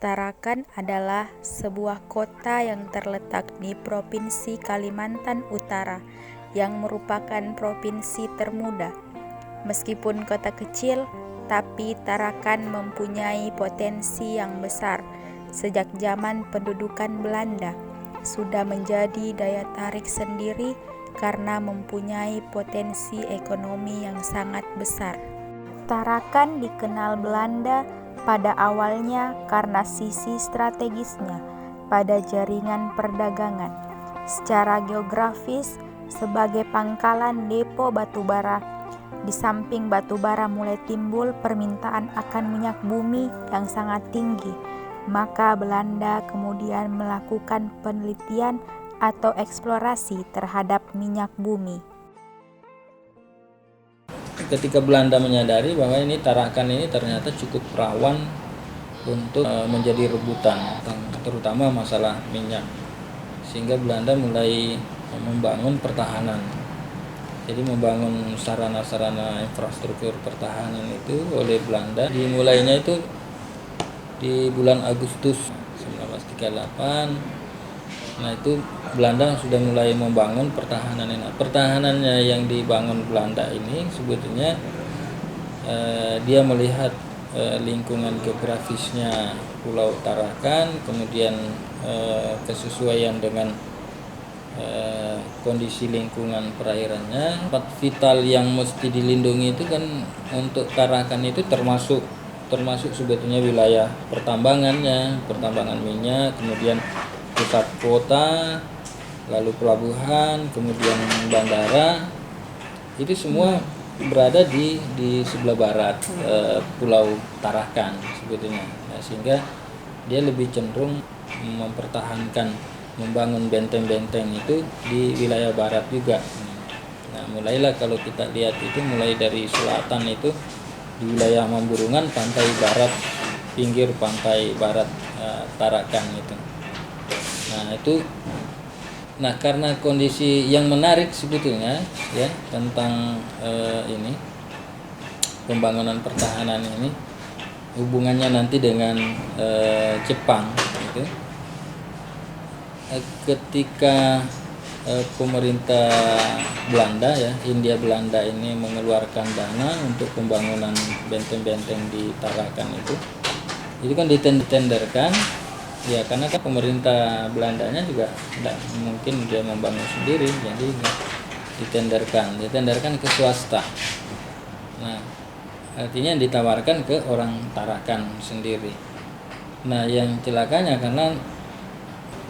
Tarakan adalah sebuah kota yang terletak di Provinsi Kalimantan Utara yang merupakan provinsi termuda. Meskipun kota kecil, tapi Tarakan mempunyai potensi yang besar. Sejak zaman pendudukan Belanda, sudah menjadi daya tarik sendiri karena mempunyai potensi ekonomi yang sangat besar. Tarakan dikenal Belanda pada awalnya karena sisi strategisnya pada jaringan perdagangan. Secara geografis, sebagai pangkalan depo batubara, di samping batubara mulai timbul permintaan akan minyak bumi yang sangat tinggi, maka Belanda kemudian melakukan penelitian atau eksplorasi terhadap minyak bumi. Ketika Belanda menyadari bahwa ini Tarakan ini ternyata cukup rawan untuk menjadi rebutan, terutama masalah minyak, sehingga Belanda mulai membangun pertahanan. Jadi membangun sarana-sarana infrastruktur pertahanan itu oleh Belanda. Dimulainya itu di bulan Agustus 1938. Nah, itu Belanda sudah mulai membangun pertahanan ini. Pertahanannya yang dibangun Belanda ini sebetulnya dia melihat lingkungan geografisnya Pulau Tarakan, kemudian kesesuaian dengan kondisi lingkungan perairannya. Tempat vital yang mesti dilindungi itu kan untuk Tarakan itu termasuk sebetulnya wilayah pertambangannya, pertambangan minyak, kemudian pusat kota, lalu pelabuhan, kemudian bandara. Itu semua berada di sebelah barat Pulau Tarakan sebetulnya. Nah, sehingga dia lebih cenderung mempertahankan, membangun benteng-benteng itu di wilayah barat juga. Nah, mulailah kalau kita lihat itu mulai dari selatan itu di wilayah Mamburungan, pantai barat, pinggir pantai barat Tarakan itu. Nah, karena kondisi yang menarik sebetulnya ya tentang ini pembangunan pertahanan ini, hubungannya nanti dengan Jepang gitu. Ketika pemerintah Belanda ya, Hindia Belanda ini mengeluarkan dana untuk pembangunan benteng-benteng di Tarakan itu kan ditenderkan. Ya, karena kan pemerintah Belandanya juga tidak mungkin dia membangun sendiri, jadi ditenderkan ke swasta. Nah, artinya ditawarkan ke orang Tarakan sendiri. Nah, yang celakanya karena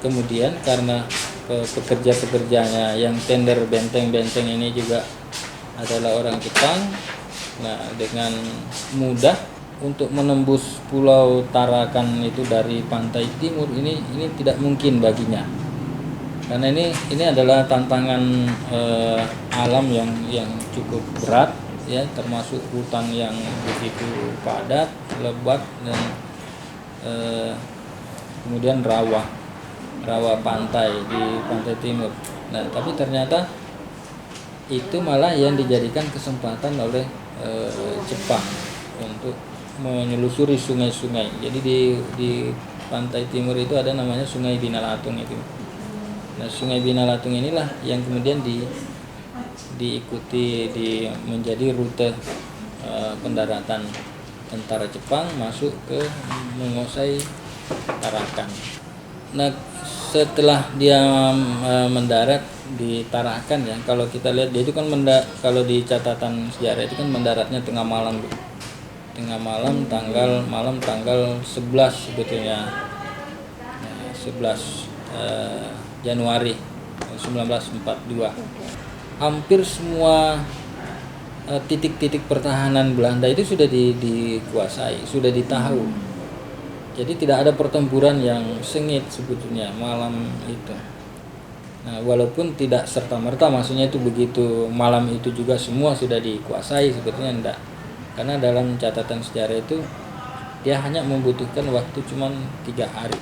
kemudian karena pekerja-pekerjanya yang tender benteng-benteng ini juga adalah orang Jepang. Nah, dengan mudah untuk menembus Pulau Tarakan itu dari pantai timur ini tidak mungkin baginya, karena ini adalah tantangan alam yang cukup berat ya, termasuk hutan yang begitu padat, lebat, dan kemudian rawa pantai di pantai timur. Nah, tapi ternyata itu malah yang dijadikan kesempatan oleh Jepang untuk menyelusuri sungai-sungai. Jadi di pantai timur itu ada namanya Sungai Binalatung itu. Nah, Sungai Binalatung inilah yang kemudian diikuti menjadi rute pendaratan tentara Jepang masuk ke menguasai Tarakan. Nah, setelah dia mendarat di Tarakan ya, kalau kita lihat dia itu kan kalau di catatan sejarah itu kan mendaratnya tengah malam tanggal 11 sebetulnya, 11 Januari 1942. Hampir semua titik-titik pertahanan Belanda itu sudah dikuasai, sudah ditahu. Jadi tidak ada pertempuran yang sengit sebetulnya malam itu. Nah, walaupun tidak serta-merta maksudnya itu begitu malam itu juga semua sudah dikuasai, sebetulnya enggak. Karena dalam catatan sejarah itu dia hanya membutuhkan waktu cuma 3 hari.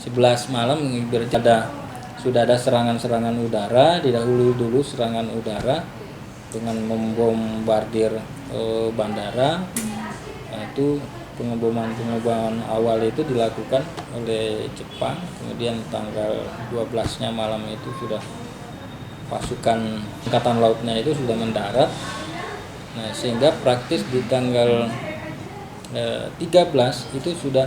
11 malam berarti sudah ada serangan-serangan udara, didahului dulu serangan udara dengan membombardir bandara. Nah, itu pengeboman awal itu dilakukan oleh Jepang, kemudian tanggal 12-nya malam itu sudah pasukan angkatan lautnya itu sudah mendarat. Nah, sehingga praktis di tanggal 13 itu sudah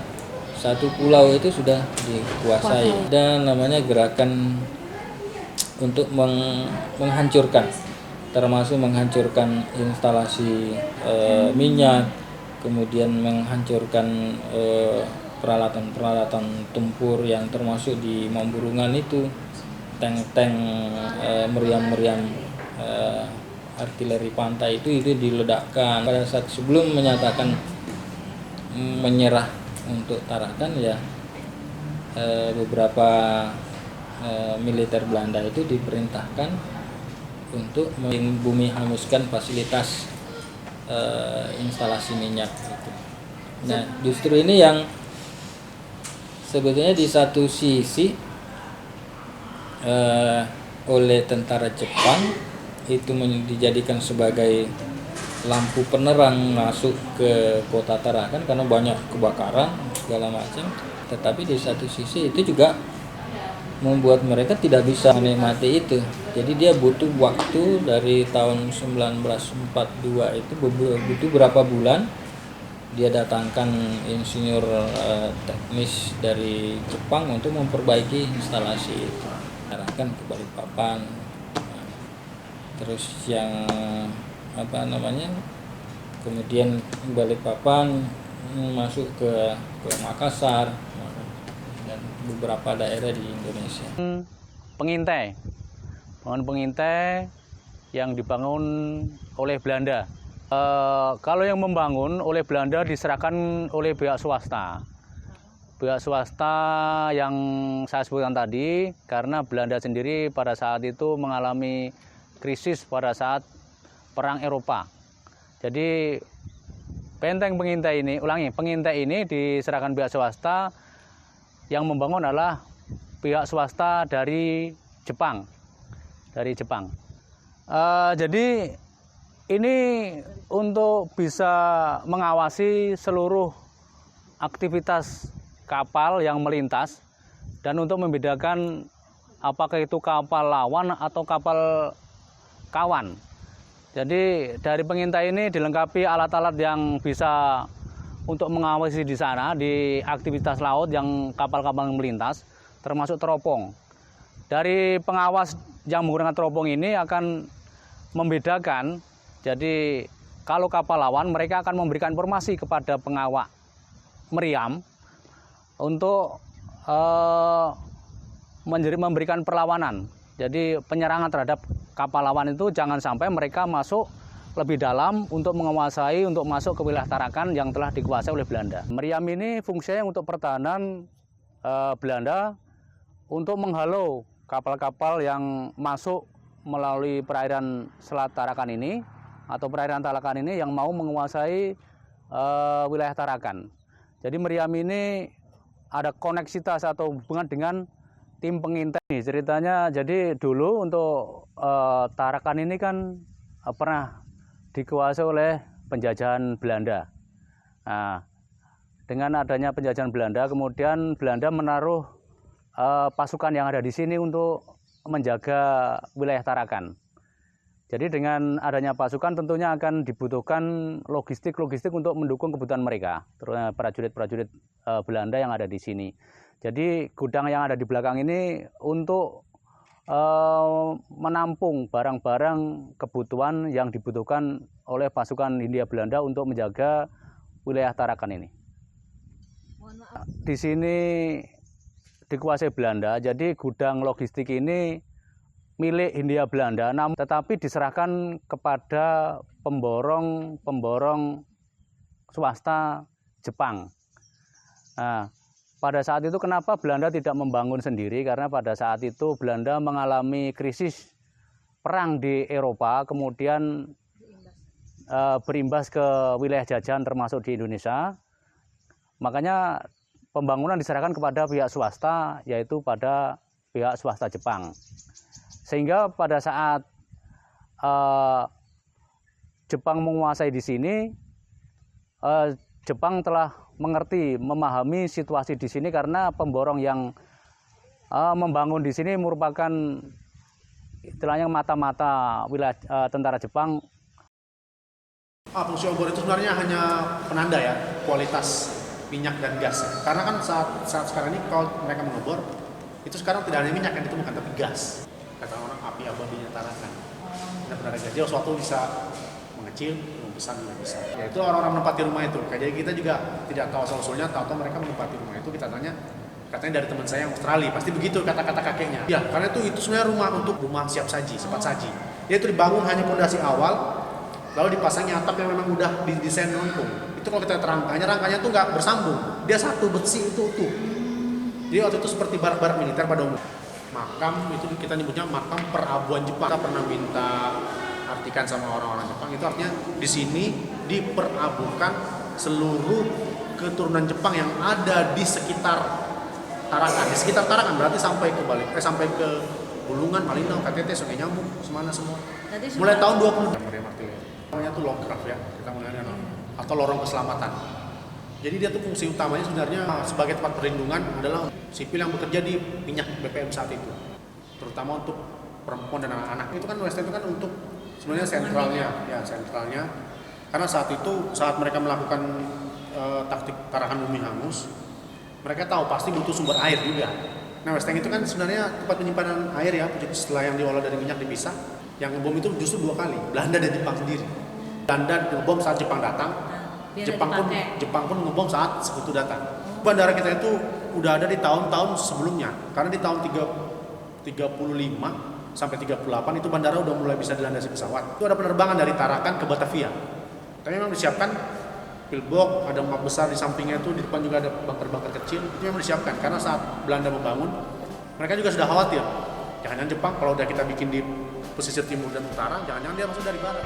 satu pulau itu sudah dikuasai, dan namanya gerakan untuk menghancurkan, termasuk menghancurkan instalasi minyak, kemudian menghancurkan peralatan-peralatan tempur yang termasuk di Mamburungan itu, tank-tank meriam-meriam artileri pantai itu diledakkan. Pada saat sebelum menyatakan menyerah untuk Tarakan, ya beberapa militer Belanda itu diperintahkan untuk membumi hanguskan fasilitas instalasi minyak gitu. Nah, justru ini yang sebetulnya di satu sisi oleh tentara Jepang itu dijadikan sebagai lampu penerang masuk ke kota Tarakan karena banyak kebakaran segala macam. Tetapi di satu sisi itu juga membuat mereka tidak bisa menikmati itu. Jadi dia butuh waktu dari tahun 1942 itu butuh berapa bulan. Dia datangkan insinyur teknis dari Jepang untuk memperbaiki instalasi itu. Arahkan ke Balikpapan. Terus yang kemudian Balikpapan masuk ke Makassar dan beberapa daerah di Indonesia. Pengintai yang dibangun oleh Belanda. Kalau yang membangun oleh Belanda diserahkan oleh pihak swasta. Pihak swasta yang saya sebutkan tadi, karena Belanda sendiri pada saat itu mengalami krisis pada saat Perang Eropa. Jadi pengintai ini diserahkan pihak swasta, yang membangun adalah pihak swasta dari Jepang. Jadi ini untuk bisa mengawasi seluruh aktivitas kapal yang melintas dan untuk membedakan apakah itu kapal lawan atau kapal kawan. Jadi dari pengintai ini dilengkapi alat-alat yang bisa untuk mengawasi di sana, di aktivitas laut yang kapal-kapal melintas, termasuk teropong. Dari pengawas yang menggunakan teropong ini akan membedakan, jadi kalau kapal lawan mereka akan memberikan informasi kepada pengawak meriam untuk memberikan perlawanan. Jadi penyerangan terhadap kapal lawan itu jangan sampai mereka masuk lebih dalam untuk menguasai, untuk masuk ke wilayah Tarakan yang telah dikuasai oleh Belanda. Meriam ini fungsinya untuk pertahanan Belanda untuk menghalau kapal-kapal yang masuk melalui perairan Selat Tarakan ini atau perairan Tarakan ini yang mau menguasai wilayah Tarakan. Jadi meriam ini ada koneksitas atau hubungan dengan tim pengintai. Ceritanya jadi dulu untuk Tarakan ini kan pernah dikuasai oleh penjajahan Belanda. Nah, dengan adanya penjajahan Belanda, kemudian Belanda menaruh pasukan yang ada di sini untuk menjaga wilayah Tarakan. Jadi dengan adanya pasukan tentunya akan dibutuhkan logistik untuk mendukung kebutuhan mereka, terutama prajurit-prajurit Belanda yang ada di sini. Jadi gudang yang ada di belakang ini untuk menampung barang-barang kebutuhan yang dibutuhkan oleh pasukan Hindia Belanda untuk menjaga wilayah Tarakan ini. Di sini dikuasai Belanda, jadi gudang logistik ini milik Hindia Belanda, tetapi diserahkan kepada pemborong swasta Jepang. Nah, pada saat itu kenapa Belanda tidak membangun sendiri? Karena pada saat itu Belanda mengalami krisis perang di Eropa, kemudian berimbas ke wilayah jajahan termasuk di Indonesia. Makanya pembangunan diserahkan kepada pihak swasta, yaitu pada pihak swasta Jepang. Sehingga pada saat Jepang menguasai di sini, Jepang telah mengerti, memahami situasi di sini karena pemborong yang membangun di sini merupakan istilahnya mata-mata wilayah tentara Jepang. Fungsi obor itu sebenarnya hanya penanda ya kualitas minyak dan gas. Karena kan saat sekarang ini kalau mereka mengebor itu sekarang tidak hanya minyak yang ditemukan tapi gas. Kata orang api abadinya Tarakan. Tidak pernah ada gas. Jadi suatu bisa mengecil, membesar juga bisa. Ya itu orang-orang menempati rumah itu. Jadi kita juga tidak tahu asal-usulnya, tahu mereka menempati rumah itu. Kita tanya, katanya dari teman saya yang Australia. Pasti begitu kata-kata kakeknya. Ya, karena itu sebenarnya rumah untuk rumah siap saji, sempat saji. Dia itu dibangun hanya pondasi awal, lalu dipasangnya atap yang memang udah didesain lengkung. Itu kalau kita rangkanya tuh nggak bersambung. Dia satu bersih itu utuh. Jadi waktu itu seperti barak-barak militer pada umum. Makam itu kita nyebutnya makam perabuan Jepang. Kita pernah minta artikan sama orang-orang Jepang, itu artinya di sini diperabukan seluruh keturunan Jepang yang ada di sekitar Tarakan. Di sekitar Tarakan berarti sampai ke sampai ke Bulungan, Malinau, KTT, Sungai Nyamuk, semana semua. Mulai tahun 20 namanya tuh longcraft ya, kita mulai atau lorong keselamatan. Jadi dia tuh fungsi utamanya sebenarnya sebagai tempat perlindungan adalah sipil yang bekerja di minyak BPM saat itu, terutama untuk perempuan dan anak-anak. Itu kan Western itu kan untuk sebenarnya sentralnya, karena saat mereka melakukan taktik Tarakan Bumi Hangus, mereka tahu pasti butuh sumber air juga. Nah, Western itu kan sebenarnya tempat penyimpanan air ya, setelah yang diolah dari minyak dipisah. Yang ngebom itu justru 2 kali, Belanda dan Jepang sendiri. Belanda ngebom saat Jepang datang, Jepang pun ngebom saat Sekutu datang. Bandara kita itu udah ada di tahun-tahun sebelumnya, karena di tahun 35 sampai 38 itu bandara udah mulai bisa dilandasi pesawat. Itu ada penerbangan dari Tarakan ke Batavia. Tapi memang disiapkan pillbox, ada map besar di sampingnya itu, di depan juga ada bunker-bunker kecil. Itu memang disiapkan karena saat Belanda membangun, mereka juga sudah khawatir. Jangan-jangan Jepang kalau udah kita bikin di pesisir timur dan utara, jangan-jangan dia masuk dari barat.